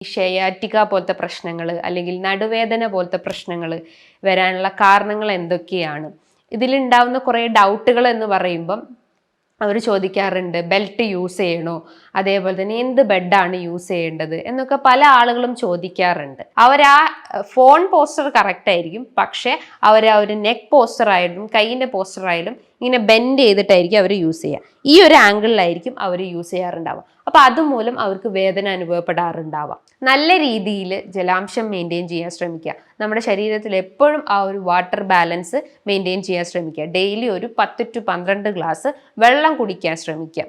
ഷയാറ്റിക പോലത്തെ പ്രശ്നങ്ങൾ അല്ലെങ്കിൽ നടുവേദന പോലത്തെ പ്രശ്നങ്ങൾ വരാനുള്ള കാരണങ്ങൾ എന്തൊക്കെയാണ്? ഇതിലുണ്ടാവുന്ന കുറേ ഡൗട്ടുകൾ എന്ന് പറയുമ്പം അവർ ചോദിക്കാറുണ്ട്, ബെൽറ്റ് യൂസ് ചെയ്യണോ, അതേപോലെ തന്നെ എന്ത് ബെഡാണ് യൂസ് ചെയ്യേണ്ടത് എന്നൊക്കെ പല ആളുകളും ചോദിക്കാറുണ്ട്. അവർ ആ ഫോൺ പോസ്റ്റർ കറക്റ്റ് ആയിരിക്കും, പക്ഷെ അവർ ആ ഒരു നെക്ക് പോസ്റ്റർ ആയാലും കൈയിൻ്റെ പോസ്റ്റർ ആയാലും ഇങ്ങനെ ബെൻഡ് ചെയ്തിട്ടായിരിക്കും അവർ യൂസ് ചെയ്യുക. ഈ ഒരു ആംഗിളിലായിരിക്കും അവർ യൂസ് ചെയ്യാറുണ്ടാവുക. അപ്പോൾ അതുമൂലം അവർക്ക് വേദന അനുഭവപ്പെടാറുണ്ടാവാം. നല്ല രീതിയിൽ ജലാംശം മെയിൻറ്റെയിൻ ചെയ്യാൻ ശ്രമിക്കുക. നമ്മുടെ ശരീരത്തിൽ എപ്പോഴും ആ ഒരു വാട്ടർ ബാലൻസ് മെയിൻറ്റെയിൻ ചെയ്യാൻ ശ്രമിക്കുക. ഡെയിലി ഒരു 10 to 12 ഗ്ലാസ് വെള്ളം കുടിക്കാൻ ശ്രമിക്കുക.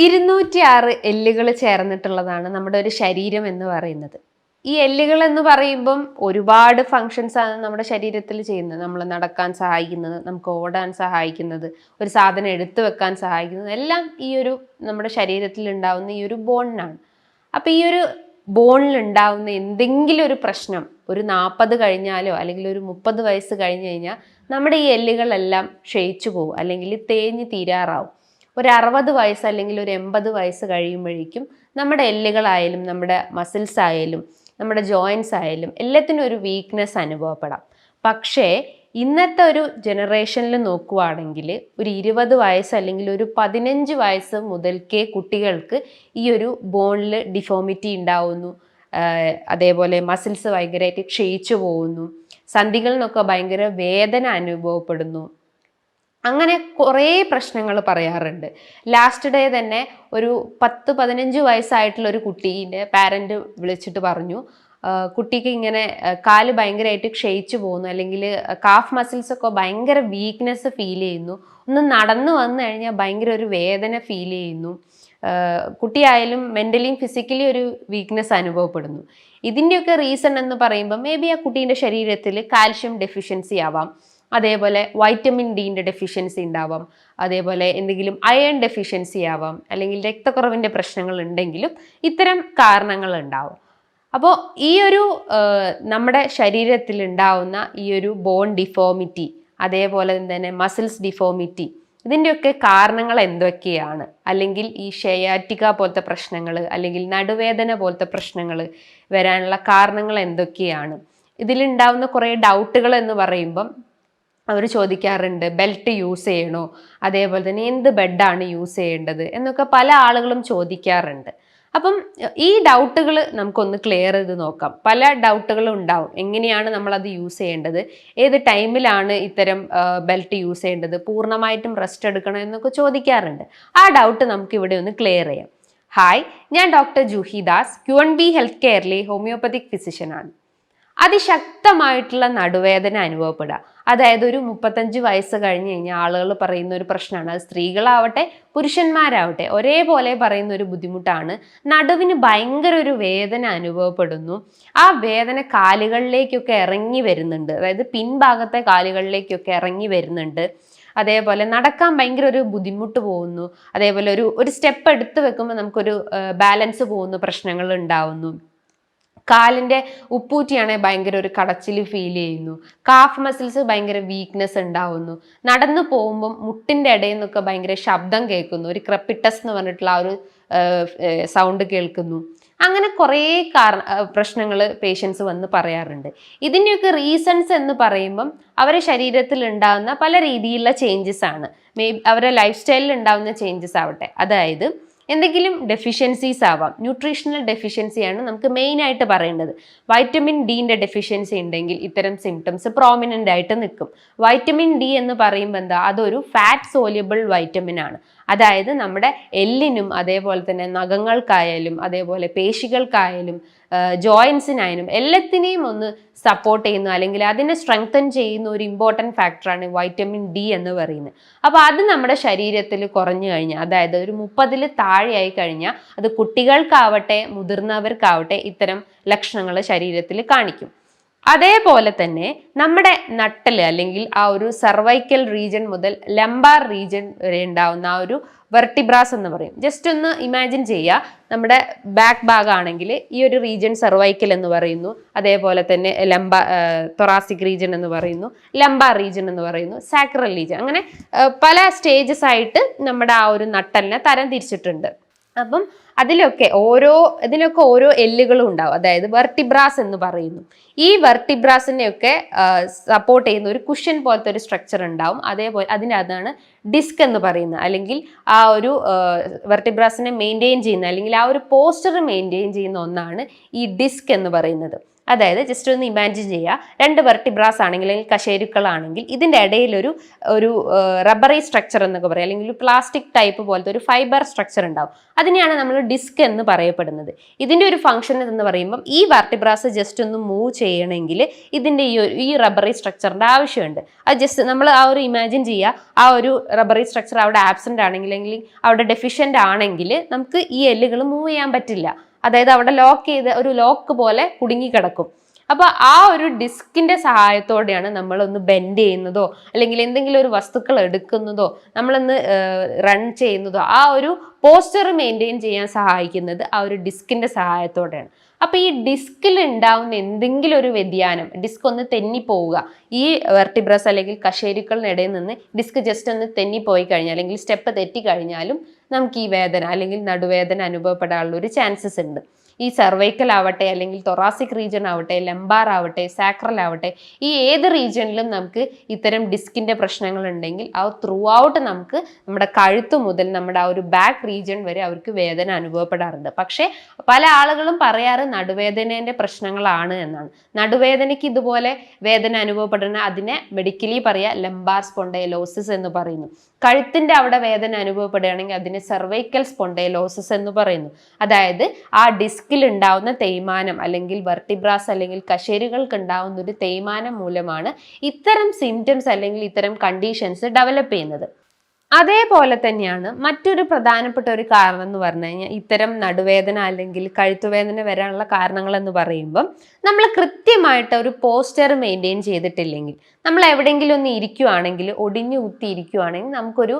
206 എല്ലുകൾ ചേർന്നിട്ടുള്ളതാണ് നമ്മുടെ ഒരു ശരീരം എന്ന് പറയുന്നത്. ഈ എല്ലുകൾ എന്ന് പറയുമ്പം ഒരുപാട് ഫങ്ഷൻസ് ആണ് നമ്മുടെ ശരീരത്തിൽ ചെയ്യുന്നത്. നമ്മൾ നടക്കാൻ സഹായിക്കുന്നത്, നമുക്ക് ഓടാൻ സഹായിക്കുന്നത്, ഒരു സാധനം എടുത്തു വെക്കാൻ സഹായിക്കുന്നത് എല്ലാം ഈ ഒരു നമ്മുടെ ശരീരത്തിൽ ഉണ്ടാവുന്ന ഈ ഒരു ബോണിനാണ്. അപ്പം ഈ ഒരു ബോണിൽ ഉണ്ടാവുന്ന എന്തെങ്കിലും ഒരു പ്രശ്നം ഒരു 40 കഴിഞ്ഞാലോ അല്ലെങ്കിൽ ഒരു 30 വയസ്സ് കഴിഞ്ഞ് കഴിഞ്ഞാൽ നമ്മുടെ ഈ എല്ലുകളെല്ലാം ക്ഷയിച്ചു പോകും, അല്ലെങ്കിൽ തേഞ്ഞ് തീരാറാവും. ഒരു 60 വയസ്സ് അല്ലെങ്കിൽ ഒരു 80 വയസ്സ് കഴിയുമ്പോഴേക്കും നമ്മുടെ എല്ലുകളായാലും നമ്മുടെ മസിൽസ് ആയാലും നമ്മുടെ ജോയിൻസ് ആയാലും എല്ലാത്തിനും ഒരു വീക്ക്നെസ് അനുഭവപ്പെടാം. പക്ഷേ ഇന്നത്തെ ഒരു ജനറേഷനിൽ നോക്കുവാണെങ്കിൽ ഒരു 20 വയസ്സ് അല്ലെങ്കിൽ ഒരു 15 വയസ്സ് മുതൽക്കേ കുട്ടികൾക്ക് ഈ ഒരു ബോണിൽ ഡിഫോമിറ്റി ഉണ്ടാവുന്നു, അതേപോലെ മസിൽസ് ഭയങ്കരമായിട്ട് ക്ഷയിച്ചു പോകുന്നു, സന്ധികളിൽ നിന്നൊക്കെ ഭയങ്കര വേദന അനുഭവപ്പെടുന്നു. അങ്ങനെ കുറേ പ്രശ്നങ്ങൾ പറയാറുണ്ട്. ലാസ്റ്റ് ഡേ തന്നെ ഒരു 10-15 വയസ്സായിട്ടുള്ള ഒരു കുട്ടീൻ്റെ പാരൻറ്റ് വിളിച്ചിട്ട് പറഞ്ഞു, കുട്ടിക്ക് ഇങ്ങനെ കാല് ഭയങ്കരമായിട്ട് ക്ഷയിച്ചു പോകുന്നു, അല്ലെങ്കിൽ കാഫ് മസിൽസ് ഒക്കെ ഭയങ്കര വീക്ക്നെസ് ഫീൽ ചെയ്യുന്നു, ഒന്ന് നടന്നു വന്നു കഴിഞ്ഞാൽ ഭയങ്കര ഒരു വേദന ഫീൽ ചെയ്യുന്നു, കുട്ടിയായാലും മെൻ്റലിയും ഫിസിക്കലി ഒരു വീക്ക്നെസ് അനുഭവപ്പെടുന്നു. ഇതിൻ്റെയൊക്കെ റീസൺ എന്ന് പറയുമ്പോൾ മേ ബി ആ കുട്ടീൻ്റെ ശരീരത്തിൽ കാൽഷ്യം ഡെഫിഷ്യൻസി ആവാം, അതേപോലെ വൈറ്റമിൻ ഡിൻ്റെ ഡെഫിഷ്യൻസി ഉണ്ടാവാം, അതേപോലെ എന്തെങ്കിലും അയൺ ഡെഫിഷ്യൻസി ആവാം, അല്ലെങ്കിൽ രക്തക്കുറവിൻ്റെ പ്രശ്നങ്ങൾ ഉണ്ടെങ്കിലും ഇത്തരം കാരണങ്ങൾ ഉണ്ടാവും. അപ്പോൾ ഈ ഒരു നമ്മുടെ ശരീരത്തിൽ ഉണ്ടാവുന്ന ഈ ഒരു ബോൺ ഡിഫോമിറ്റി, അതേപോലെ തന്നെ മസിൽസ് ഡിഫോമിറ്റി, ഇതിൻ്റെയൊക്കെ കാരണങ്ങൾ എന്തൊക്കെയാണ്? അല്ലെങ്കിൽ ഈ ഷയാറ്റിക പോലത്തെ പ്രശ്നങ്ങൾ അല്ലെങ്കിൽ നടുവേദന പോലത്തെ പ്രശ്നങ്ങൾ വരാനുള്ള കാരണങ്ങൾ എന്തൊക്കെയാണ്? ഇതിലുണ്ടാവുന്ന കുറേ ഡൗട്ടുകൾ എന്ന് പറയുമ്പം അവർ ചോദിക്കാറുണ്ട്, ബെൽറ്റ് യൂസ് ചെയ്യണോ, അതേപോലെ തന്നെ എന്ത് ബെഡാണ് യൂസ് ചെയ്യേണ്ടത് എന്നൊക്കെ പല ആളുകളും ചോദിക്കാറുണ്ട്. അപ്പം ഈ ഡൗട്ടുകൾ നമുക്കൊന്ന് ക്ലിയർ ചെയ്ത് നോക്കാം. പല ഡൗട്ടുകളും ഉണ്ടാവും. എങ്ങനെയാണ് നമ്മളത് യൂസ് ചെയ്യേണ്ടത്, ഏത് ടൈമിലാണ് ഇത്തരം ബെൽറ്റ് യൂസ് ചെയ്യേണ്ടത്, പൂർണ്ണമായിട്ടും റെസ്റ്റ് എടുക്കണം എന്നൊക്കെ ചോദിക്കാറുണ്ട്. ആ ഡൗട്ട് നമുക്ക് ഇവിടെ ഒന്ന് ക്ലിയർ ചെയ്യാം. ഹായ്, ഞാൻ doctor Juhi Das, Q&B health കെയറിലെ ഹോമിയോപ്പതിക് ഫിസിഷ്യനാണ്. അതിശക്തമായിട്ടുള്ള നടുവേദന അനുഭവപ്പെടുക, അതായത് ഒരു 35 വയസ്സ് കഴിഞ്ഞ് കഴിഞ്ഞാൽ ആളുകൾ പറയുന്ന ഒരു പ്രശ്നമാണ്. അത് സ്ത്രീകളാവട്ടെ പുരുഷന്മാരാവട്ടെ ഒരേപോലെ പറയുന്ന ഒരു ബുദ്ധിമുട്ടാണ്. നടുവിന് ഭയങ്കര ഒരു വേദന അനുഭവപ്പെടുന്നു. ആ വേദന കാലുകളിലേക്കൊക്കെ ഇറങ്ങി വരുന്നുണ്ട്, അതായത് പിൻഭാഗത്തെ കാലുകളിലേക്കൊക്കെ ഇറങ്ങി വരുന്നുണ്ട്. അതേപോലെ നടക്കാൻ ഭയങ്കര ഒരു ബുദ്ധിമുട്ട് പോകുന്നു. അതേപോലെ ഒരു സ്റ്റെപ്പ് എടുത്ത് വെക്കുമ്പോൾ നമുക്കൊരു ബാലൻസ് പോകുന്ന പ്രശ്നങ്ങൾ ഉണ്ടാവുന്നു. കാലിൻ്റെ ഉപ്പൂറ്റിയാണെങ്കിൽ ഭയങ്കര ഒരു കടച്ചിൽ ഫീൽ ചെയ്യുന്നു. കാഫ് മസിൽസ് ഭയങ്കര വീക്ക്നെസ് ഉണ്ടാവുന്നു. നടന്നു പോകുമ്പം മുട്ടിൻ്റെ ഇടയിൽ നിന്നൊക്കെ ഭയങ്കര ശബ്ദം കേൾക്കുന്നു, ഒരു ക്രെപ്പിറ്റസ് എന്ന് പറഞ്ഞിട്ടുള്ള ആ ഒരു സൗണ്ട് കേൾക്കുന്നു. അങ്ങനെ കുറേ പ്രശ്നങ്ങൾ പേഷ്യൻസ് വന്ന് പറയാറുണ്ട്. ഇതിൻ്റെയൊക്കെ റീസൺസ് എന്ന് പറയുമ്പം അവരുടെ ശരീരത്തിൽ ഉണ്ടാകുന്ന പല രീതിയിലുള്ള ചേഞ്ചസ് ആണ്. അവരുടെ ലൈഫ് സ്റ്റൈലിൽ ഉണ്ടാകുന്ന ചേഞ്ചസ് ആവട്ടെ, അതായത് എന്തെങ്കിലും ഡെഫിഷ്യൻസീസ് ആവാം. ന്യൂട്രീഷണൽ ഡെഫിഷ്യൻസിയാണ് നമുക്ക് മെയിനായിട്ട് പറയേണ്ടത്. വൈറ്റമിൻ ഡിൻ്റെ ഡെഫിഷ്യൻസി ഉണ്ടെങ്കിൽ ഇത്തരം സിംറ്റംസ് പ്രോമിനൻ്റ് ആയിട്ട് നിൽക്കും. വൈറ്റമിൻ ഡി എന്ന് പറയുമ്പോൾ എന്താ, അതൊരു ഫാറ്റ് സോല്യുബിൾ വൈറ്റമിൻ ആണ്. അതായത് നമ്മുടെ എല്ലിനും അതേപോലെ തന്നെ നഖങ്ങൾക്കായാലും അതേപോലെ പേശികൾക്കായാലും ജോയിൻസിനായാലും എല്ലാത്തിനെയും ഒന്ന് സപ്പോർട്ട് ചെയ്യുന്നു, അല്ലെങ്കിൽ അതിനെ സ്ട്രെങ്തൻ ചെയ്യുന്ന ഒരു ഇമ്പോർട്ടൻറ്റ് ഫാക്ടറാണ് വൈറ്റമിൻ ഡി എന്ന് പറയുന്നത്. അപ്പോൾ അത് നമ്മുടെ ശരീരത്തിൽ കുറഞ്ഞു കഴിഞ്ഞാൽ, അതായത് ഒരു 30-ൽ താഴെയായി കഴിഞ്ഞാൽ, അത് കുട്ടികൾക്കാവട്ടെ മുതിർന്നവർക്കാവട്ടെ ഇത്തരം ലക്ഷണങ്ങൾ ശരീരത്തിൽ കാണിക്കും. അതേപോലെ തന്നെ നമ്മുടെ നട്ടൽ അല്ലെങ്കിൽ ആ ഒരു സർവൈക്കൽ റീജൻ മുതൽ ലംബാർ റീജൻ വരെ ഉണ്ടാവുന്ന ആ ഒരു വെർട്ടിബ്രാസ് എന്ന് പറയും. ജസ്റ്റ് ഒന്ന് ഇമാജിൻ ചെയ്യുക, നമ്മുടെ ബാക്ക് ഭാഗമാണെങ്കിൽ ഈ ഒരു റീജൻ സർവൈക്കൽ എന്ന് പറയുന്നു, അതേപോലെ തന്നെ തൊറാസിക് റീജൻ എന്ന് പറയുന്നു, ലംബാർ റീജൻ എന്ന് പറയുന്നു, സാക്രൽ റീജൻ, അങ്ങനെ പല സ്റ്റേജസ് ആയിട്ട് നമ്മുടെ ആ ഒരു നട്ടലിനെ തരം തിരിച്ചിട്ടുണ്ട്. അപ്പം ഇതിലൊക്കെ ഓരോ എല്ലുകളും ഉണ്ടാവും. അതായത് വെർട്ടിബ്രാസ് എന്ന് പറയുന്നു. ഈ വെർട്ടിബ്രാസിനെയൊക്കെ സപ്പോർട്ട് ചെയ്യുന്ന ഒരു കുഷൻ പോലത്തെ ഒരു സ്ട്രക്ചർ ഉണ്ടാവും. അതേപോലെ അതിനകത്താണ് ഡിസ്ക് എന്ന് പറയുന്നത്, അല്ലെങ്കിൽ ആ ഒരു വെർട്ടിബ്രാസിനെ മെയിൻറ്റെയിൻ ചെയ്യുന്ന, അല്ലെങ്കിൽ ആ ഒരു പോസ്റ്റർ മെയിൻറ്റെയിൻ ചെയ്യുന്ന ഒന്നാണ് ഈ ഡിസ്ക് എന്ന് പറയുന്നത്. അതായത് ജസ്റ്റ് ഒന്ന് ഇമാജിൻ ചെയ്യുക, 2 വെർട്ടിബ്രാസ് ആണെങ്കിൽ, അല്ലെങ്കിൽ കശേരുക്കളാണെങ്കിൽ ഇതിൻ്റെ ഇടയിൽ ഒരു റബ്ബറി സ്ട്രക്ചർ എന്നൊക്കെ പറയാം, അല്ലെങ്കിൽ പ്ലാസ്റ്റിക് ടൈപ്പ് പോലത്തെ ഒരു ഫൈബർ സ്ട്രക്ചർ ഉണ്ടാവും. അതിനെയാണ് നമ്മൾ ഡിസ്ക് എന്ന് പറയപ്പെടുന്നത്. ഇതിൻ്റെ ഒരു ഫംഗ്ഷൻ എന്ന് പറയുമ്പം ഈ വെർട്ടിബ്രാസ് ജസ്റ്റ് ഒന്ന് മൂവ് ചെയ്യണമെങ്കിൽ ഇതിൻ്റെ ഈ റബ്ബറി സ്ട്രക്ചറിൻ്റെ ആവശ്യമുണ്ട്. അത് ജസ്റ്റ് നമ്മൾ ആ ഒരു ഇമാജിൻ ചെയ്യുക, ആ ഒരു റബ്ബറി സ്ട്രക്ചർ അവിടെ ആബ്സെൻ്റ് ആണെങ്കിൽ, അല്ലെങ്കിൽ അവിടെ ഡെഫിഷ്യൻ്റ് ആണെങ്കിൽ നമുക്ക് ഈ എല്ലുകൾ മൂവ് ചെയ്യാൻ പറ്റില്ല. അതായത് അവിടെ ഒരു ലോക്ക് പോലെ കുടുങ്ങിക്കിടക്കും. അപ്പോൾ ആ ഒരു ഡിസ്കിന്റെ സഹായത്തോടെയാണ് നമ്മളൊന്ന് ബെൻഡ് ചെയ്യുന്നതോ, അല്ലെങ്കിൽ എന്തെങ്കിലും ഒരു വസ്തുക്കൾ എടുക്കുന്നതോ, നമ്മളൊന്ന് റൺ ചെയ്യുന്നതോ, ആ ഒരു പോസ്റ്റർ മെയിൻറ്റെയിൻ ചെയ്യാൻ സഹായിക്കുന്നത് ആ ഒരു ഡിസ്കിന്റെ സഹായത്തോടെയാണ്. അപ്പൊ ഈ ഡിസ്കിൽ ഉണ്ടാവുന്ന എന്തെങ്കിലും ഒരു വ്യതിയാനം, ഡിസ്ക് ഒന്ന് തെന്നിപ്പോവുക, ഈ വെർട്ടിബ്രസ് അല്ലെങ്കിൽ കശേരുക്കളിനിടയിൽ നിന്ന് ഡിസ്ക് ജസ്റ്റ് ഒന്ന് തെന്നിപ്പോയി കഴിഞ്ഞാൽ, അല്ലെങ്കിൽ സ്റ്റെപ്പ് തെറ്റിക്കഴിഞ്ഞാലും നമുക്ക് ഈ വേദന അല്ലെങ്കിൽ നടുവേദന അനുഭവപ്പെടാനുള്ള ഒരു ചാൻസസ് ഉണ്ട്. ഈ സെർവൈക്കൽ ആവട്ടെ, അല്ലെങ്കിൽ തൊറാസിക് റീജിയൻ ആവട്ടെ, ലംബാർ ആവട്ടെ, സാക്രൽ ആവട്ടെ, ഈ ഏത് റീജിയനിലും നമുക്ക് ഇത്തരം ഡിസ്കിന്റെ പ്രശ്നങ്ങൾ ഉണ്ടെങ്കിൽ അത് ത്രൂ ഔട്ട് നമുക്ക് നമ്മുടെ കഴുത്ത് മുതൽ നമ്മുടെ ആ ഒരു ബാക്ക് റീജിയൻ വരെ അവർക്ക് വേദന അനുഭവപ്പെടാറുണ്ട്. പക്ഷേ പല ആളുകളും പറയാറ് നടുവേദനേന്റെ പ്രശ്നങ്ങളാണ് എന്നാണ്. നടുവേദനയ്ക്ക് ഇതുപോലെ വേദന അനുഭവപ്പെടുന്ന അതിനെ മെഡിക്കലി പറയാ ലംബാർ സ്പോണ്ടൈലോസിസ് എന്ന് പറയുന്നു. കഴുത്തിന്റെ അവിടെ വേദന അനുഭവപ്പെടുകയാണെങ്കിൽ അതിനെ സെർവൈക്കൽ സ്പോണ്ടൈലോസിസ് എന്ന് പറയുന്നു. അതായത് ആ ഡിസ്കിൽ ഉണ്ടാവുന്ന തേയ്മാനം, അല്ലെങ്കിൽ വെർട്ടിബ്രാസ് അല്ലെങ്കിൽ കശേരുകൾക്ക് ഉണ്ടാവുന്ന ഒരു തേയ്മാനം മൂലമാണ് ഇത്തരം സിംറ്റംസ് അല്ലെങ്കിൽ ഇത്തരം കണ്ടീഷൻസ് ഡെവലപ്പ് ചെയ്യുന്നത്. അതേപോലെ തന്നെയാണ് മറ്റൊരു പ്രധാനപ്പെട്ട ഒരു കാരണം എന്ന് പറഞ്ഞു കഴിഞ്ഞാൽ, ഇത്തരം നടുവേദന അല്ലെങ്കിൽ കഴുത്തുവേദന വരാനുള്ള കാരണങ്ങൾ എന്ന് പറയുമ്പം നമ്മൾ കൃത്യമായിട്ട് ഒരു പോസ്റ്റർ മെയിൻറ്റെയിൻ ചെയ്തിട്ടില്ലെങ്കിൽ, നമ്മൾ എവിടെയെങ്കിലും ഒന്ന് ഇരിക്കുവാണെങ്കിൽ, ഒടിഞ്ഞു കുത്തി ഇരിക്കുവാണെങ്കിൽ നമുക്കൊരു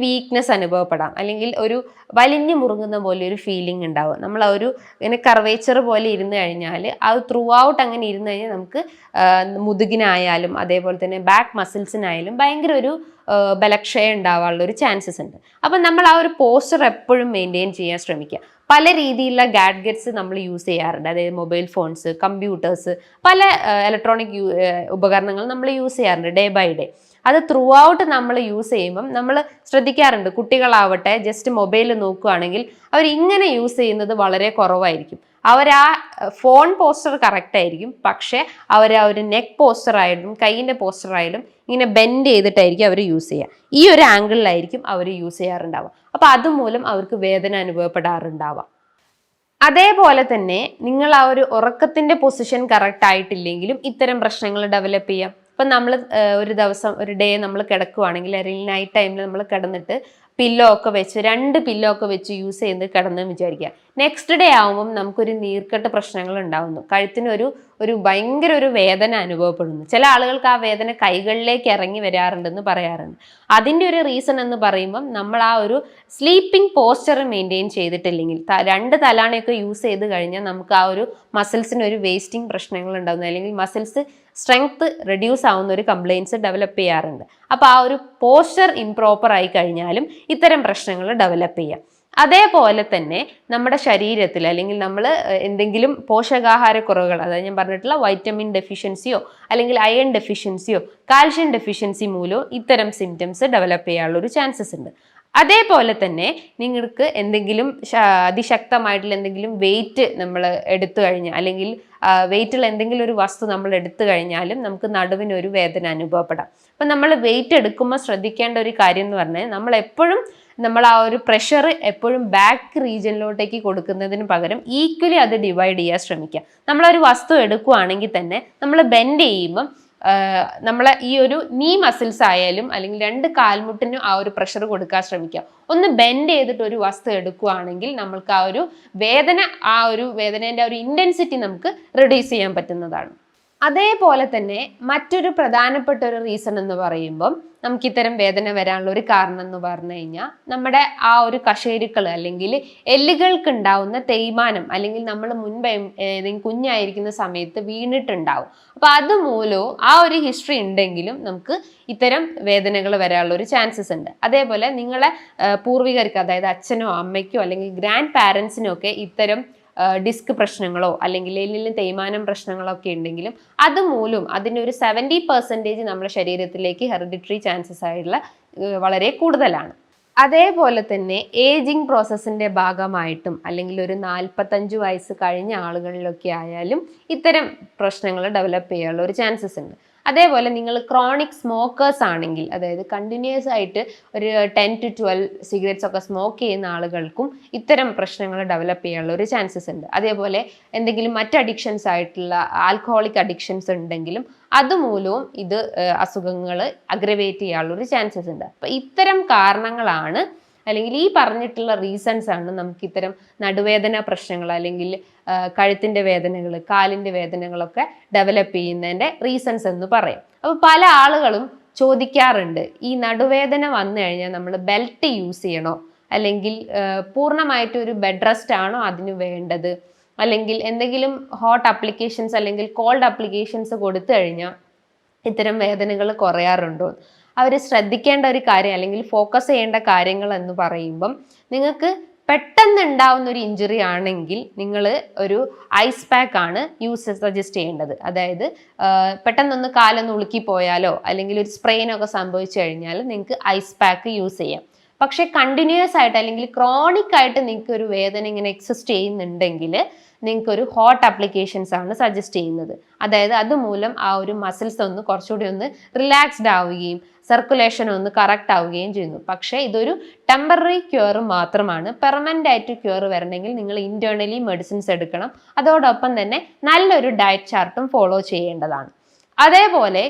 വീക്ക്നെസ് അനുഭവപ്പെടാം, അല്ലെങ്കിൽ ഒരു വലിഞ്ഞു മുറുങ്ങുന്ന പോലെ ഒരു ഫീലിംഗ് ഉണ്ടാവും. നമ്മൾ ആ ഒരു ഇങ്ങനെ കർവേച്ചർ പോലെ ഇരുന്ന് കഴിഞ്ഞാൽ അത് ത്രൂ ഔട്ട് അങ്ങനെ ഇരുന്ന് കഴിഞ്ഞാൽ നമുക്ക് മുതുകിനായാലും അതേപോലെ തന്നെ ബാക്ക് മസിൽസിനായാലും ഭയങ്കര ഒരു ബലക്ഷയം ഉണ്ടാവാനുള്ള ഒരു ചാൻസസ് ഉണ്ട്. അപ്പം നമ്മൾ ആ ഒരു പോസ്റ്റർ എപ്പോഴും മെയിൻറ്റെയിൻ ചെയ്യാൻ ശ്രമിക്കുക. പല രീതിയിലുള്ള ഗാഡ്ഗറ്റ്സ് നമ്മൾ യൂസ് ചെയ്യാറുണ്ട്. അതായത് മൊബൈൽ ഫോൺസ്, കമ്പ്യൂട്ടേഴ്സ്, പല ഇലക്ട്രോണിക് ഉപകരണങ്ങൾ നമ്മൾ യൂസ് ചെയ്യാറുണ്ട് ഡേ ബൈ ഡേ. അത് ത്രൂ ഔട്ട് നമ്മൾ യൂസ് ചെയ്യുമ്പം നമ്മൾ ശ്രദ്ധിക്കാറുണ്ട്, കുട്ടികളാവട്ടെ ജസ്റ്റ് മൊബൈൽ നോക്കുകയാണെങ്കിൽ അവർ ഇങ്ങനെ യൂസ് ചെയ്യുന്നത് വളരെ കുറവായിരിക്കും. അവർ ആ ഫോൺ പോസ്റ്റർ കറക്റ്റ് ആയിരിക്കും, പക്ഷേ അവർ ആ ഒരു നെക്ക് പോസ്റ്റർ ആയാലും കൈയിൻ്റെ പോസ്റ്റർ ആയാലും ഇങ്ങനെ ബെൻഡ് ചെയ്തിട്ടായിരിക്കും അവർ യൂസ് ചെയ്യുക. ഈ ഒരു ആംഗിളിലായിരിക്കും അവർ യൂസ് ചെയ്യാറുണ്ടാവുക. അപ്പോൾ അതുമൂലം അവർക്ക് വേദന അനുഭവപ്പെടാറുണ്ടാവാം. അതേപോലെ തന്നെ നിങ്ങൾ ആ ഒരു ഉറക്കത്തിന്റെ പൊസിഷൻ കറക്റ്റ് ആയിട്ടില്ലെങ്കിലും ഇത്തരം പ്രശ്നങ്ങൾ ഡെവലപ്പ് ചെയ്യാം. ഇപ്പം നമ്മൾ ഒരു ഡേ നമ്മൾ കിടക്കുവാണെങ്കിൽ, അല്ലെങ്കിൽ നൈറ്റ് ടൈമിൽ നമ്മൾ കിടന്നിട്ട് പില്ലോ ഒക്കെ വെച്ച് 2 പില്ലോ ഒക്കെ വെച്ച് യൂസ് ചെയ്ത് കിടന്നെന്ന് വിചാരിക്കുക. നെക്സ്റ്റ് ഡേ ആവുമ്പം നമുക്കൊരു നീർക്കെട്ട് പ്രശ്നങ്ങൾ ഉണ്ടാവുന്നു, കഴുത്തിന് ഒരു ഭയങ്കര ഒരു വേദന അനുഭവപ്പെടുന്നു. ചില ആളുകൾക്ക് ആ വേദന കൈകളിലേക്ക് ഇറങ്ങി വരാറുണ്ടെന്ന് പറയാറുണ്ട്. അതിൻ്റെ ഒരു റീസൺ എന്ന് പറയുമ്പം നമ്മൾ ആ ഒരു സ്ലീപ്പിംഗ് പോസ്റ്റർ മെയിൻറ്റെയിൻ ചെയ്തിട്ടില്ലെങ്കിൽ, 2 തലാണയൊക്കെ യൂസ് ചെയ്ത് കഴിഞ്ഞാൽ നമുക്ക് ആ ഒരു മസിൽസിന് ഒരു വേസ്റ്റിംഗ് പ്രശ്നങ്ങൾ ഉണ്ടാകുന്നു, അല്ലെങ്കിൽ മസിൽസ് സ്ട്രെങ്ത് റെഡ്യൂസ് ആവുന്ന ഒരു കംപ്ലയിൻസ് ഡെവലപ്പ് ചെയ്യാറുണ്ട്. അപ്പോൾ ആ ഒരു പോസ്റ്റർ ഇംപ്രോപ്പർ ആയി കഴിഞ്ഞാലും ഇത്തരം പ്രശ്നങ്ങൾ ഡെവലപ്പ് ചെയ്യാം. അതേപോലെ തന്നെ നമ്മുടെ ശരീരത്തിൽ, അല്ലെങ്കിൽ നമ്മൾ എന്തെങ്കിലും പോഷകാഹാരക്കുറവുകൾ, അതായത് ഞാൻ പറഞ്ഞിട്ടുള്ള വൈറ്റമിൻ ഡെഫിഷ്യൻസിയോ അല്ലെങ്കിൽ അയൺ ഡെഫിഷ്യൻസിയോ കാൽഷ്യം ഡെഫിഷ്യൻസി മൂലമോ ഇത്തരം സിംറ്റംസ് ഡെവലപ്പ് ചെയ്യാനുള്ള ഒരു ചാൻസസ് ഉണ്ട്. അതേപോലെ തന്നെ നിങ്ങൾക്ക് എന്തെങ്കിലും അതിശക്തമായിട്ടുള്ള എന്തെങ്കിലും വെയിറ്റ് നമ്മൾ എടുത്തു കഴിഞ്ഞാൽ, അല്ലെങ്കിൽ വെയിറ്റുള്ള എന്തെങ്കിലും ഒരു വസ്തു നമ്മൾ എടുത്തു കഴിഞ്ഞാലും നമുക്ക് നടുവിനൊരു വേദന അനുഭവപ്പെടാം. അപ്പം നമ്മൾ വെയിറ്റ് എടുക്കുമ്പോൾ ശ്രദ്ധിക്കേണ്ട ഒരു കാര്യം എന്ന് പറഞ്ഞാൽ, നമ്മൾ ആ ഒരു പ്രഷർ എപ്പോഴും ബാക്ക് റീജിയനിലോട്ടേക്ക് കൊടുക്കുന്നതിന് പകരം ഈക്വലി അത് ഡിവൈഡ് ചെയ്യാൻ ശ്രമിക്കുക. നമ്മളൊരു വസ്തു എടുക്കുകയാണെങ്കിൽ തന്നെ നമ്മൾ ബെൻഡ് ചെയ്യുമ്പം നമ്മളെ ഈ ഒരു നീ മസിൽസ് ആയാലും അല്ലെങ്കിൽ 2 കാൽമുട്ടിനും ആ ഒരു പ്രഷർ കൊടുക്കാൻ ശ്രമിക്കുക. ഒന്ന് ബെൻഡ് ചെയ്തിട്ട് ഒരു വസ്തു എടുക്കുകയാണെങ്കിൽ നമ്മൾക്ക് ആ ഒരു വേദനേൻ്റെ ആ ഒരു ഇൻറ്റൻസിറ്റി നമുക്ക് റെഡ്യൂസ് ചെയ്യാൻ പറ്റുന്നതാണ്. അതേപോലെ തന്നെ മറ്റൊരു പ്രധാനപ്പെട്ട ഒരു റീസൺ എന്ന് പറയുമ്പം നമുക്ക് ഇത്തരം വേദന വരാനുള്ള ഒരു കാരണം എന്ന് പറഞ്ഞു കഴിഞ്ഞാൽ നമ്മുടെ ആ ഒരു കശേരുക്കൾ അല്ലെങ്കിൽ എല്ലുകൾക്ക് ഉണ്ടാവുന്ന തേയ്മാനം, അല്ലെങ്കിൽ നമ്മൾ മുൻപ് ഏതെങ്കിലും കുഞ്ഞായിരിക്കുന്ന സമയത്ത് വീണിട്ടുണ്ടാവും. അപ്പൊ അതുമൂലവും ആ ഒരു ഹിസ്റ്ററി ഉണ്ടെങ്കിലും നമുക്ക് ഇത്തരം വേദനകൾ വരാനുള്ള ഒരു ചാൻസസ് ഉണ്ട്. അതേപോലെ നിങ്ങളെ പൂർവികർക്ക്, അതായത് അച്ഛനോ അമ്മയ്ക്കോ അല്ലെങ്കിൽ ഗ്രാൻഡ് പാരൻസിനോ ഒക്കെ ഇത്തരം ഡിസ്ക് പ്രശ്നങ്ങളോ അല്ലെങ്കിൽ എല്ലിലും തേയ്മാനം പ്രശ്നങ്ങളോ ഒക്കെ ഉണ്ടെങ്കിലും അതുമൂലം അതിൻ്റെ ഒരു 70% നമ്മുടെ ശരീരത്തിലേക്ക് ഹെറിഡിറ്ററി ചാൻസസ് ആയിട്ടുള്ള വളരെ കൂടുതലാണ്. അതേപോലെ തന്നെ ഏജിങ് പ്രോസസ്സിൻ്റെ ഭാഗമായിട്ടും അല്ലെങ്കിൽ ഒരു 45 വയസ്സ് കഴിഞ്ഞ ആളുകളിലൊക്കെ ആയാലും ഇത്തരം പ്രശ്നങ്ങൾ ഡെവലപ്പ് ചെയ്യാനുള്ള ഒരു ചാൻസസ് ഉണ്ട്. അതേപോലെ നിങ്ങൾ ക്രോണിക് സ്മോക്കേഴ്സ് ആണെങ്കിൽ, അതായത് കണ്ടിന്യൂസ് ആയിട്ട് ഒരു 10 to 12 സിഗരറ്റ്സ് ഒക്കെ സ്മോക്ക് ചെയ്യുന്ന ആളുകൾക്കും ഇത്തരം പ്രശ്നങ്ങൾ ഡെവലപ്പ് ചെയ്യാനുള്ള ഒരു ചാൻസസ് ഉണ്ട്. അതേപോലെ എന്തെങ്കിലും മറ്റ് അഡിക്ഷൻസ് ആയിട്ടുള്ള ആൽക്കഹോളിക് അഡിക്ഷൻസ് ഉണ്ടെങ്കിലും അതുമൂലവും ഇത് അസുഖങ്ങൾ അഗ്രവേറ്റ് ചെയ്യാനുള്ള ഒരു ചാൻസസ് ഉണ്ട്. അപ്പം ഇത്തരം കാരണങ്ങളാണ്, അല്ലെങ്കിൽ ഈ പറഞ്ഞിട്ടുള്ള റീസൺസ് ആണ് നമുക്ക് ഇത്തരം നടുവേദന പ്രശ്നങ്ങൾ അല്ലെങ്കിൽ കഴുത്തിൻ്റെ വേദനകൾ, കാലിൻ്റെ വേദനകളൊക്കെ ഡെവലപ്പ് ചെയ്യുന്നതിൻ്റെ റീസൺസ് എന്ന് പറയും. അപ്പോൾ പല ആളുകളും ചോദിക്കാറുണ്ട്, ഈ നടുവേദന വന്നു കഴിഞ്ഞാൽ നമ്മൾ ബെൽറ്റ് യൂസ് ചെയ്യണോ, അല്ലെങ്കിൽ പൂർണ്ണമായിട്ട് ഒരു ബെഡ് റെസ്റ്റ് ആണോ അതിന് വേണ്ടത്, അല്ലെങ്കിൽ എന്തെങ്കിലും ഹോട്ട് അപ്ലിക്കേഷൻസ് അല്ലെങ്കിൽ കോൾഡ് അപ്ലിക്കേഷൻസ് കൊടുത്തു കഴിഞ്ഞാൽ ഇത്തരം വേദനകൾ കുറയാറുണ്ടോ? അവർ ശ്രദ്ധിക്കേണ്ട ഒരു കാര്യം അല്ലെങ്കിൽ ഫോക്കസ് ചെയ്യേണ്ട കാര്യങ്ങൾ എന്ന് പറയുമ്പം, നിങ്ങൾക്ക് പെട്ടെന്ന് ഉണ്ടാവുന്ന ഒരു ഇഞ്ചുറി ആണെങ്കിൽ നിങ്ങൾ ഒരു ഐസ് പാക്ക് ആണ് സജസ്റ്റ് ചെയ്യേണ്ടത്. അതായത് പെട്ടെന്നൊന്ന് കാലൊന്ന് ഉളുക്കി പോയാലോ അല്ലെങ്കിൽ ഒരു സ്പ്രെയിനൊക്കെ സംഭവിച്ചു കഴിഞ്ഞാൽ നിങ്ങൾക്ക് ഐസ് പാക്ക് യൂസ് ചെയ്യാം. പക്ഷെ കണ്ടിന്യൂസ് ആയിട്ട് അല്ലെങ്കിൽ ക്രോണിക് ആയിട്ട് നിങ്ങൾക്ക് ഒരു വേദന ഇങ്ങനെ എക്സിസ്റ്റ് ചെയ്യുന്നുണ്ടെങ്കിൽ നിങ്ങൾക്ക് ഒരു ഹോട്ട് അപ്ലിക്കേഷൻസ് ആണ് സജസ്റ്റ് ചെയ്യുന്നത്. അതായത് അതുമൂലം ആ ഒരു മസിൽസ് ഒന്ന് കുറച്ചുകൂടി ഒന്ന് റിലാക്സ്ഡ് ആവുകയും സർക്കുലേഷൻ ഒന്ന് കറക്റ്റ് ആവുകയും ചെയ്യുന്നു. പക്ഷേ ഇതൊരു ടെമ്പററി ക്യൂർ മാത്രമാണ്. പെർമനൻ്റ് ആയിട്ട് ക്യൂർ വരണമെങ്കിൽ നിങ്ങൾ ഇന്റേർണലി മെഡിസിൻസ് എടുക്കണം. അതോടൊപ്പം തന്നെ നല്ലൊരു ഡയറ്റ് ചാർട്ടും ഫോളോ ചെയ്യേണ്ടതാണ്. അതേപോലെ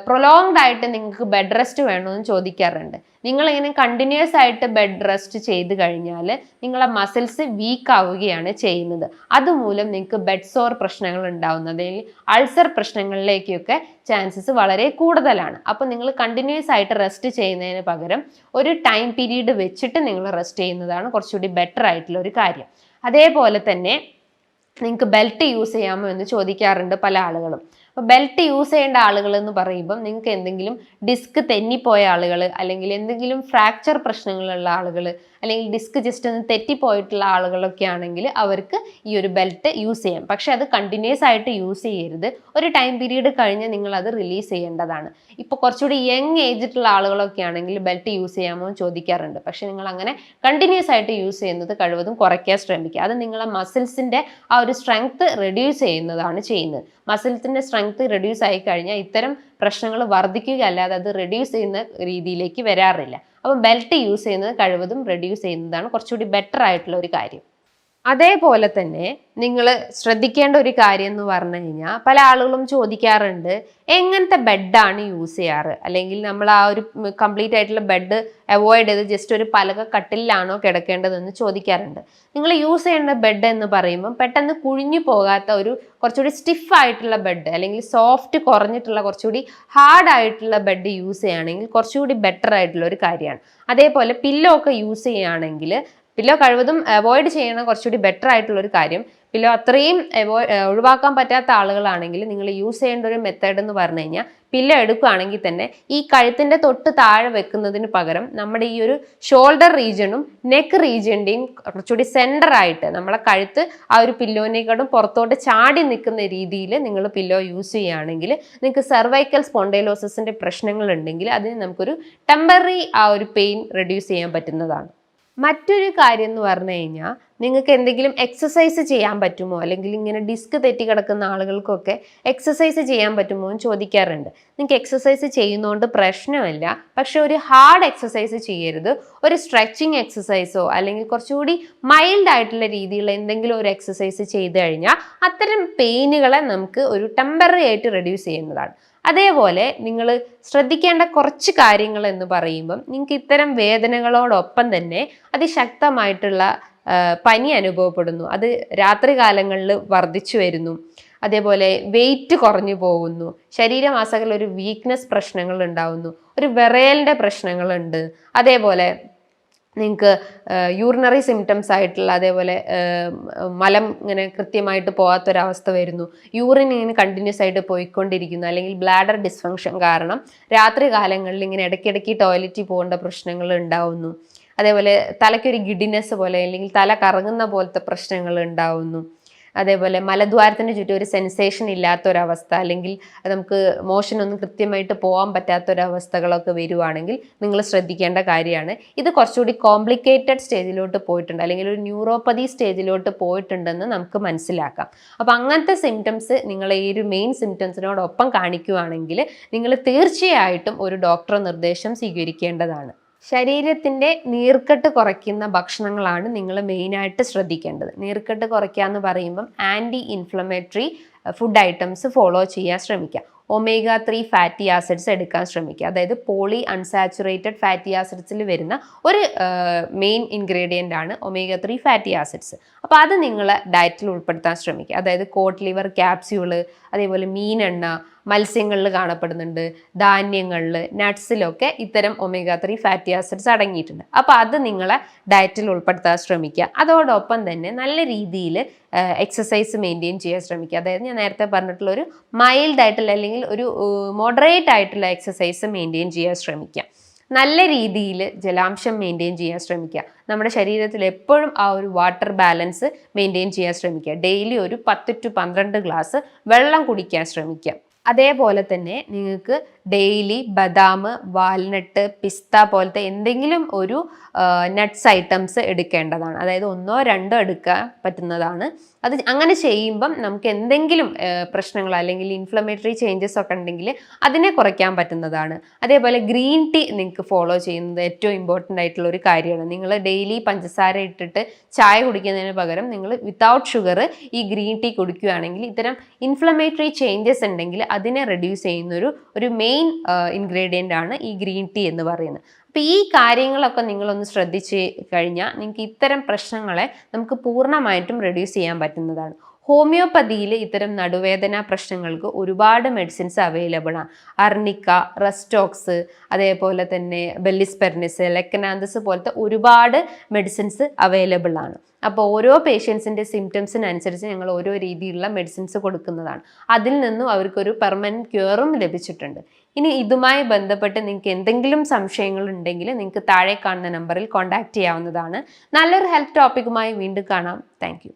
പ്രൊലോങ്ഡ് ആയിട്ട് നിങ്ങൾക്ക് ബെഡ് റെസ്റ്റ് വേണമെന്ന് ചോദിക്കാറുണ്ട്. നിങ്ങളിങ്ങനെ കണ്ടിന്യൂസ് ആയിട്ട് ബെഡ് റെസ്റ്റ് ചെയ്ത് കഴിഞ്ഞാൽ നിങ്ങളെ മസിൽസ് വീക്ക് ആവുകയാണ് ചെയ്യുന്നത്. അതുമൂലം നിങ്ങൾക്ക് ബെഡ് സോർ പ്രശ്നങ്ങൾ ഉണ്ടാവുന്നത്, അൾസർ പ്രശ്നങ്ങളിലേക്കൊക്കെ ചാൻസസ് വളരെ കൂടുതലാണ്. അപ്പോൾ നിങ്ങൾ കണ്ടിന്യൂസ് ആയിട്ട് റെസ്റ്റ് ചെയ്യുന്നതിന് പകരം ഒരു ടൈം പീരീഡ് വെച്ചിട്ട് നിങ്ങൾ റെസ്റ്റ് ചെയ്യുന്നതാണ് കുറച്ചുകൂടി ബെറ്റർ ആയിട്ടുള്ള ഒരു കാര്യം. അതേപോലെ തന്നെ നിങ്ങൾക്ക് ബെൽറ്റ് യൂസ് ചെയ്യാമോ എന്ന് ചോദിക്കാറുണ്ട് പല ആളുകളും. അപ്പോൾ ബെൽറ്റ് യൂസ് ചെയ്യേണ്ട ആളുകൾ എന്ന് പറയുമ്പം നിങ്ങൾക്ക് എന്തെങ്കിലും ഡിസ്ക് തെന്നിപ്പോയ ആളുകൾ, അല്ലെങ്കിൽ എന്തെങ്കിലും ഫ്രാക്ചർ പ്രശ്നങ്ങളുള്ള ആളുകൾ, അല്ലെങ്കിൽ ഡിസ്ക് ജസ്റ്റ് ഒന്ന് തെറ്റിപ്പോയിട്ടുള്ള ആളുകളൊക്കെ ആണെങ്കിൽ അവർക്ക് ഈ ഒരു ബെൽറ്റ് യൂസ് ചെയ്യാം. പക്ഷെ അത് കണ്ടിന്യൂസ് ആയിട്ട് യൂസ് ചെയ്യരുത്. ഒരു ടൈം പീരീഡ് കഴിഞ്ഞ് നിങ്ങൾ അത് റിലീസ് ചെയ്യേണ്ടതാണ്. ഇപ്പോൾ കുറച്ചുകൂടി യങ് ഏജിലുള്ള ആളുകളൊക്കെ ആണെങ്കിൽ ബെൽറ്റ് യൂസ് ചെയ്യാമോ എന്ന് ചോദിക്കാറുണ്ട്. പക്ഷെ നിങ്ങൾ അങ്ങനെ കണ്ടിന്യൂസ് ആയിട്ട് യൂസ് ചെയ്യുന്നത് കഴിവതും കുറയ്ക്കാൻ ശ്രമിക്കുക. അത് നിങ്ങളെ മസിൽസിൻ്റെ ആ ഒരു സ്ട്രെങ്ത് റെഡ്യൂസ് ചെയ്യുന്നതാണ് ചെയ്യുന്നത്. മസിൽസിൻ്റെ സ്ട്രെങ്ത് റെഡ്യൂസ് ആയി കഴിഞ്ഞാൽ ഇത്തരം പ്രശ്നങ്ങൾ വർദ്ധിക്കുക അല്ലാതെ അത് റെഡ്യൂസ് ചെയ്യുന്ന രീതിയിലേക്ക് വരാറില്ല. അപ്പം ബെൽറ്റ് യൂസ് ചെയ്യുന്നത് കഴിവതും റെഡ്യൂസ് ചെയ്യുന്നതാണ് കുറച്ചുകൂടി ബെറ്റർ ആയിട്ടുള്ള ഒരു കാര്യം. അതേപോലെ തന്നെ നിങ്ങൾ ശ്രദ്ധിക്കേണ്ട ഒരു കാര്യം എന്ന് പറഞ്ഞു കഴിഞ്ഞാൽ പല ആളുകളും ചോദിക്കാറുണ്ട്, എങ്ങനത്തെ ബെഡാണ് യൂസ് ചെയ്യാറ്, അല്ലെങ്കിൽ നമ്മൾ ആ ഒരു കംപ്ലീറ്റ് ആയിട്ടുള്ള ബെഡ് അവോയ്ഡ് ചെയ്ത് ജസ്റ്റ് ഒരു പലക കട്ടിലാണോ കിടക്കേണ്ടതെന്ന് ചോദിക്കാറുണ്ട്. നിങ്ങൾ യൂസ് ചെയ്യേണ്ട ബെഡ് എന്ന് പറയുമ്പോൾ പെട്ടെന്ന് കുഴിഞ്ഞു പോകാത്ത ഒരു കുറച്ചുകൂടി സ്റ്റിഫ് ആയിട്ടുള്ള ബെഡ്, അല്ലെങ്കിൽ സോഫ്റ്റ് കുറഞ്ഞിട്ടുള്ള കുറച്ചുകൂടി ഹാർഡ് ആയിട്ടുള്ള ബെഡ് യൂസ് ചെയ്യുകയാണെങ്കിൽ കുറച്ചുകൂടി ബെറ്റർ ആയിട്ടുള്ള ഒരു കാര്യമാണ്. അതേപോലെ പില്ലോ ഒക്കെ യൂസ് ചെയ്യുകയാണെങ്കിൽ പില്ലോ കഴിവതും അവോയ്ഡ് ചെയ്യണ കുറച്ചുകൂടി ബെറ്റർ ആയിട്ടുള്ള ഒരു കാര്യം. പില്ലോ അത്രയും ഒഴിവാക്കാൻ പറ്റാത്ത ആളുകളാണെങ്കിൽ നിങ്ങൾ യൂസ് ചെയ്യേണ്ട ഒരു മെത്തേഡ് എന്ന് പറഞ്ഞു കഴിഞ്ഞാൽ, പില്ലോ എടുക്കുകയാണെങ്കിൽ തന്നെ ഈ കഴുത്തിൻ്റെ തൊട്ട് താഴെ വെക്കുന്നതിന് പകരം നമ്മുടെ ഈ ഒരു ഷോൾഡർ റീജിയണും നെക്ക് റീജിയൻ്റെയും കുറച്ചുകൂടി സെൻറ്ററായിട്ട് നമ്മളെ കഴുത്ത് ആ ഒരു പില്ലോനേക്കാളും പുറത്തോട്ട് ചാടി നിൽക്കുന്ന രീതിയിൽ നിങ്ങൾ പില്ലോ യൂസ് ചെയ്യുകയാണെങ്കിൽ നിങ്ങൾക്ക് സെർവൈക്കൽ സ്പോണ്ടൈലോസിസിൻ്റെ പ്രശ്നങ്ങൾ ഉണ്ടെങ്കിൽ അതിന് നമുക്കൊരു ടെമ്പററി ആ ഒരു പെയിൻ റെഡ്യൂസ് ചെയ്യാൻ പറ്റുന്നതാണ്. മറ്റൊരു കാര്യം എന്ന് പറഞ്ഞു കഴിഞ്ഞാൽ, നിങ്ങൾക്ക് എന്തെങ്കിലും എക്സസൈസ് ചെയ്യാൻ പറ്റുമോ, അല്ലെങ്കിൽ ഇങ്ങനെ ഡിസ്ക് തെറ്റി കിടക്കുന്ന ആളുകൾക്കൊക്കെ എക്സസൈസ് ചെയ്യാൻ പറ്റുമോ എന്ന് ചോദിക്കാറുണ്ട്. നിങ്ങൾക്ക് എക്സസൈസ് ചെയ്യുന്നതുകൊണ്ട് പ്രശ്നമില്ല, പക്ഷെ ഒരു ഹാർഡ് എക്സസൈസ് ചെയ്യരുത്. ഒരു സ്ട്രെച്ചിങ് എക്സസൈസോ അല്ലെങ്കിൽ കുറച്ചുകൂടി മൈൽഡ് ആയിട്ടുള്ള രീതിയിലുള്ള എന്തെങ്കിലും ഒരു എക്സസൈസ് ചെയ്ത് കഴിഞ്ഞാൽ അത്തരം പെയിനുകളെ നമുക്ക് ഒരു ടെമ്പററി ആയിട്ട് റെഡ്യൂസ് ചെയ്യുന്നതാണ്. അതേപോലെ നിങ്ങൾ ശ്രദ്ധിക്കേണ്ട കുറച്ച് കാര്യങ്ങൾ എന്ന് പറയുമ്പം, നിങ്ങൾക്ക് ഇത്തരം വേദനകളോടൊപ്പം തന്നെ അതിശക്തമായിട്ടുള്ള പനി അനുഭവപ്പെടുന്നു, അത് രാത്രി കാലങ്ങളിൽ വർദ്ധിച്ചു വരുന്നു, അതേപോലെ വെയിറ്റ് കുറഞ്ഞു പോകുന്നു, ശരീരമാസകല ഒരു വീക്ക്നെസ് പ്രശ്നങ്ങൾ ഉണ്ടാവുന്നു, ഒരു വിറയലിൻ്റെ പ്രശ്നങ്ങളുണ്ട്, അതേപോലെ നിങ്ങൾക്ക് യൂറിനറി സിംറ്റംസ് ആയിട്ടുള്ള അതേപോലെ മലം ഇങ്ങനെ കൃത്യമായിട്ട് പോകാത്തൊരവസ്ഥ വരുന്നു, യൂറിൻ ഇങ്ങനെ കണ്ടിന്യൂസ് ആയിട്ട് പോയിക്കൊണ്ടിരിക്കുന്നു, അല്ലെങ്കിൽ ബ്ലാഡർ ഡിസ്ഫങ്ഷൻ കാരണം രാത്രി കാലങ്ങളിൽ ഇങ്ങനെ ഇടയ്ക്കിടയ്ക്ക് ടോയ്ലറ്റിൽ പോകേണ്ട പ്രശ്നങ്ങൾ ഉണ്ടാവുന്നു, അതേപോലെ തലയ്ക്കൊരു ഗിഡിനെസ് പോലെ അല്ലെങ്കിൽ തല കറങ്ങുന്ന പോലത്തെ പ്രശ്നങ്ങൾ ഉണ്ടാവുന്നു, അതേപോലെ മലദ്വാരത്തിന് ചുറ്റും ഒരു സെൻസേഷൻ ഇല്ലാത്തൊരവസ്ഥ, അല്ലെങ്കിൽ നമുക്ക് മോഷനൊന്നും കൃത്യമായിട്ട് പോകാൻ പറ്റാത്തൊരവസ്ഥകളൊക്കെ വരുവാണെങ്കിൽ നിങ്ങൾ ശ്രദ്ധിക്കേണ്ട കാര്യമാണ്. ഇത് കുറച്ചുകൂടി കോംപ്ലിക്കേറ്റഡ് സ്റ്റേജിലോട്ട് പോയിട്ടുണ്ട്, അല്ലെങ്കിൽ ഒരു ന്യൂറോപ്പതി സ്റ്റേജിലോട്ട് പോയിട്ടുണ്ടെന്ന് നമുക്ക് മനസ്സിലാക്കാം. അപ്പം അങ്ങനത്തെ സിംറ്റംസ് നിങ്ങൾ ഈ ഒരു മെയിൻ സിംറ്റംസിനോടൊപ്പം കാണിക്കുകയാണെങ്കിൽ നിങ്ങൾ തീർച്ചയായിട്ടും ഒരു ഡോക്ടർ നിർദ്ദേശം സ്വീകരിക്കേണ്ടതാണ്. ശരീരത്തിൻ്റെ നീർക്കെട്ട് കുറയ്ക്കുന്ന ഭക്ഷണങ്ങളാണ് നിങ്ങൾ മെയിനായിട്ട് ശ്രദ്ധിക്കേണ്ടത്. നീർക്കെട്ട് കുറയ്ക്കുക എന്ന് പറയുമ്പം anti inflammatory food items follow ചെയ്യാൻ ശ്രമിക്കുക. omega-3 ഫാറ്റി ആസിഡ്സ് എടുക്കാൻ ശ്രമിക്കുക. അതായത് പോളി അൺസാച്ചുറേറ്റഡ് ഫാറ്റി ആസിഡ്സിൽ വരുന്ന ഒരു മെയിൻ ഇൻഗ്രീഡിയൻ്റ് ആണ് omega-3 ഫാറ്റി ആസിഡ്സ്. അപ്പോൾ അത് നിങ്ങൾ ഡയറ്റിൽ ഉൾപ്പെടുത്താൻ ശ്രമിക്കുക. അതായത് കോട്ട് ലിവർ ക്യാപ്സ്യൂള്, അതേപോലെ മീനെണ്ണ, മത്സ്യങ്ങളിൽ കാണപ്പെടുന്നുണ്ട്, ധാന്യങ്ങളിൽ, നട്ട്സിലൊക്കെ ഇത്തരം omega-3 ഫാറ്റി ആസിഡ്സ് അടങ്ങിയിട്ടുണ്ട്. അപ്പോൾ അത് നിങ്ങളെ ഡയറ്റിൽ ഉൾപ്പെടുത്താൻ ശ്രമിക്കുക. അതോടൊപ്പം തന്നെ നല്ല രീതിയിൽ എക്സസൈസ് മെയിൻറ്റെയിൻ ചെയ്യാൻ ശ്രമിക്കുക. അതായത് ഞാൻ നേരത്തെ പറഞ്ഞിട്ടുള്ള ഒരു മൈൽഡ് ആയിട്ടുള്ള അല്ലെങ്കിൽ ഒരു മോഡറേറ്റ് ആയിട്ടുള്ള എക്സസൈസ് മെയിൻറ്റെയിൻ ചെയ്യാൻ ശ്രമിക്കുക. നല്ല രീതിയിൽ ജലാംശം മെയിൻറ്റെയിൻ ചെയ്യാൻ ശ്രമിക്കുക. നമ്മുടെ ശരീരത്തിൽ എപ്പോഴും ആ ഒരു വാട്ടർ ബാലൻസ് മെയിൻറ്റെയിൻ ചെയ്യാൻ ശ്രമിക്കുക. ഡെയിലി ഒരു 10 to 12 ഗ്ലാസ് വെള്ളം കുടിക്കാൻ ശ്രമിക്കുക. അതേപോലെ തന്നെ നിങ്ങൾക്ക് ഡെയിലി ബദാം, വാൽനട്ട്, പിസ്ത പോലത്തെ എന്തെങ്കിലും ഒരു നട്ട്സ് ഐറ്റംസ് എടുക്കേണ്ടതാണ്. അതായത് 1 or 2 എടുക്കാൻ പറ്റുന്നതാണ്. അത് അങ്ങനെ ചെയ്യുമ്പം നമുക്ക് എന്തെങ്കിലും പ്രശ്നങ്ങൾ അല്ലെങ്കിൽ ഇൻഫ്ലമേറ്ററി ചേഞ്ചസ് ഒക്കെ ഉണ്ടെങ്കിൽ അതിനെ കുറയ്ക്കാൻ പറ്റുന്നതാണ്. അതേപോലെ ഗ്രീൻ ടീ നിങ്ങൾക്ക് ഫോളോ ചെയ്യുന്നത് ഏറ്റവും ഇമ്പോർട്ടൻ്റ് ആയിട്ടുള്ള ഒരു കാര്യമാണ്. നിങ്ങൾ ഡെയിലി പഞ്ചസാര ഇട്ടിട്ട് ചായ കുടിക്കുന്നതിന് പകരം നിങ്ങൾ വിത്തൗട്ട് ഷുഗർ ഈ ഗ്രീൻ ടീ കുടിക്കുകയാണെങ്കിൽ ഇത്തരം ഇൻഫ്ലമേറ്ററി ചേഞ്ചസ് ഉണ്ടെങ്കിൽ അതിനെ റെഡ്യൂസ് ചെയ്യുന്നൊരു മെയിൻ ഇൻഗ്രീഡിയൻ്റ് ആണ് ഈ ഗ്രീൻ ടീ എന്ന് പറയുന്നത്. അപ്പോൾ ഈ കാര്യങ്ങളൊക്കെ നിങ്ങളൊന്ന് ശ്രദ്ധിച്ച് കഴിഞ്ഞാൽ നിങ്ങൾക്ക് ഇത്തരം പ്രശ്നങ്ങളെ നമുക്ക് പൂർണ്ണമായിട്ടും റെഡ്യൂസ് ചെയ്യാൻ പറ്റുന്നതാണ്. ഹോമിയോപ്പതിയിൽ ഇത്തരം നടുവേദന പ്രശ്നങ്ങൾക്ക് ഒരുപാട് മെഡിസിൻസ് അവൈലബിൾ ആണ്. അർണിക്ക, റെസ്റ്റോക്സ്, അതേപോലെ തന്നെ ബെല്ലിസ്പെർനിസ്, ലെക്കനാന്തസ് പോലത്തെ ഒരുപാട് മെഡിസിൻസ് അവൈലബിൾ ആണ്. അപ്പോൾ ഓരോ പേഷ്യൻസിൻ്റെ സിംറ്റംസിനനുസരിച്ച് ഞങ്ങൾ ഓരോ രീതിയിലുള്ള മെഡിസിൻസ് കൊടുക്കുന്നതാണ്. അതിൽ നിന്നും അവർക്കൊരു പെർമനൻറ്റ് ക്യൂറും ലഭിച്ചിട്ടുണ്ട്. ഇനി ഇതുമായി ബന്ധപ്പെട്ട് നിങ്ങൾക്ക് എന്തെങ്കിലും സംശയങ്ങൾ ഉണ്ടെങ്കിൽ നിങ്ങൾക്ക് താഴെ കാണുന്ന നമ്പറിൽ കോൺടാക്റ്റ് ചെയ്യാവുന്നതാണ്. നല്ലൊരു ഹെൽത്ത് ടോപ്പിക്കുമായി വീണ്ടും കാണാം. താങ്ക്